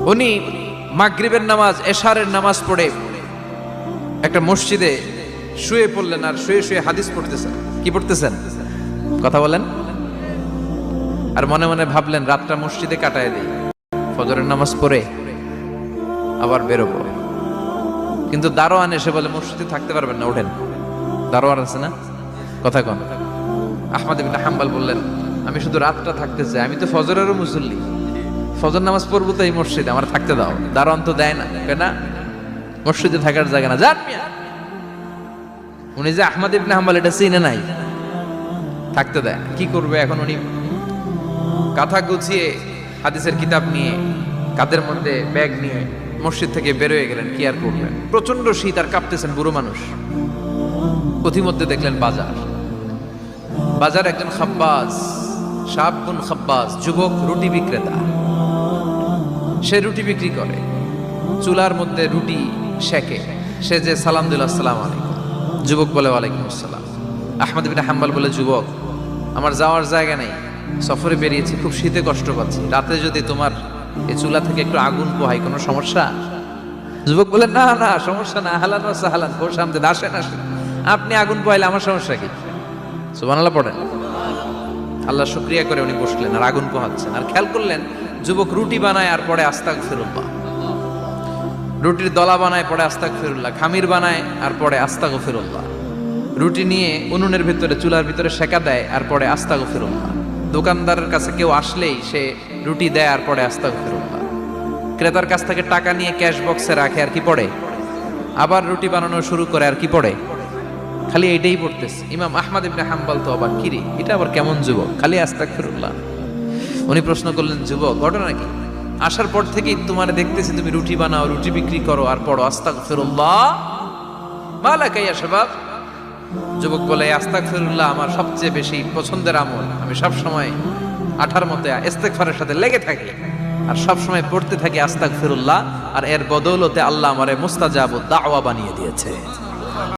উনি মাগরিবের নামাজ এশারের নামাজ পড়ে একটা মসজিদে শুয়ে পড়লেন, আর শুয়ে শুয়ে হাদিস পড়তেছেন। কি পড়তেছেন? কথা বলেন। আর মনে মনে ভাবলেন রাতটা মসজিদে কাটায় দিই, ফজরের নামাজ পড়ে আবার বেরোবো। কিন্তু দারোয়ান এসে বলে মসজিদে থাকতে পারবেন না, ওঠেন। দারোয়ান আছে না, কথা কন। আহমদ ইবনে হাম্বল বললেন আমি শুধু রাতটা থাকতে চাই, আমি তো ফজরেরও মুসল্লি, ফজর নামাজ পড়বো তো এই মসজিদে, আমার থাকতে দাও। দারোয়ান তো দেয় না, কেন? মসজিদে থাকার জায়গা না, যান মিয়া। উনি যে আহমদ ইবনে হাম্বল এটা চিনে নাই, থাকতে দেয় না। কি করবে এখন? উনি কাঁথা গুছিয়ে হাদিসের কিতাব নিয়ে কাঁধের মধ্যে ব্যাগ নিয়ে মসজিদ থেকে বেরোয় গেলেন। কি আর করবেন, প্রচন্ড শীত, আর কাঁপতেছেন, বুড়ো মানুষ। পথিমধ্যে দেখলেন বাজার। বাজার একজন খাব্বাজ, শাবুন খাব্বাজ, যুবক রুটি বিক্রেতা। সে রুটি বিক্রি করে, চুলার মধ্যে রুটি সেকে। সে যে সালাম দিল আসসালামু আলাইকুম, যুবক বলে ওয়ালাইকুম আসসালাম। আহমদ ইবনে হাম্বল বলে যুবক আমার যাওয়ার জায়গা নেই, সফরে বেরিয়েছি, খুব শীতে কষ্ট পাচ্ছি, রাতে যদি তোমার এই চুলা থেকে একটু আগুন পোহাই কোনো সমস্যা? যুবক বলে না না সমস্যা না, আহলান ওয়া সাহলান, কোর সামনে আসেন আসেন, আপনি আগুন পোহাইলে আমার সমস্যা কি? সুবহানাল্লাহ পড়েন। আল্লাহ শুকরিয়া করে উনি বসলেন আর আগুন পোহাচ্ছেন। আর খেয়াল করলেন যুবক রুটি বানায় আর পরে আস্তাগফিরুল্লাহ, রুটির দলা বানায় পরে আস্তাগফিরুল্লাহ, খামির বানায় আর পরে আস্তাগফিরুল্লাহ, রুটি নিয়ে উনুনের ভিতরে চুলার ভিতরে সেকা দেয় আর পরে আস্তাগফিরুল্লাহ। দোকানদারের কাছে কেউ আসলেই সে রুটি দেয় আর পরে আস্তাগফিরুল্লাহ। ক্রেতার কাছ থেকে টাকা নিয়ে ক্যাশ বক্সে রাখে আর কি পড়ে? আবার রুটি বানানো শুরু করে আর কি পড়ে? খালি এইটাই পড়তেছে। ইমাম আহমদ ইবনে হাম্বল তো আবার কিরে, এটা আবার কেমন যুবক, খালি আস্তাগফিরুল্লাহ। উনি প্রশ্ন করলেন যুবক ঘটনা কি? আসার পর থেকেই তোমার দেখতেছি তুমি রুটি বানাও, রুটি বিক্রি করো আর পড়ো আস্তাগফিরুল্লাহ, মালাকা ইয়া শাবাব। যুবক বলে আস্তাগফিরুল্লাহ আমার সবচেয়ে বেশি পছন্দের আমল, আমি সব সময় আঠার মতে ইস্তেগফারের সাথে লেগে থাকি আর সব সময় পড়তে থাকি আস্তাগফিরুল্লাহ, আর এর বদৌলতে আল্লাহ আমারে মুস্তাজাবুদ দাওয়া বানিয়ে দিয়েছে।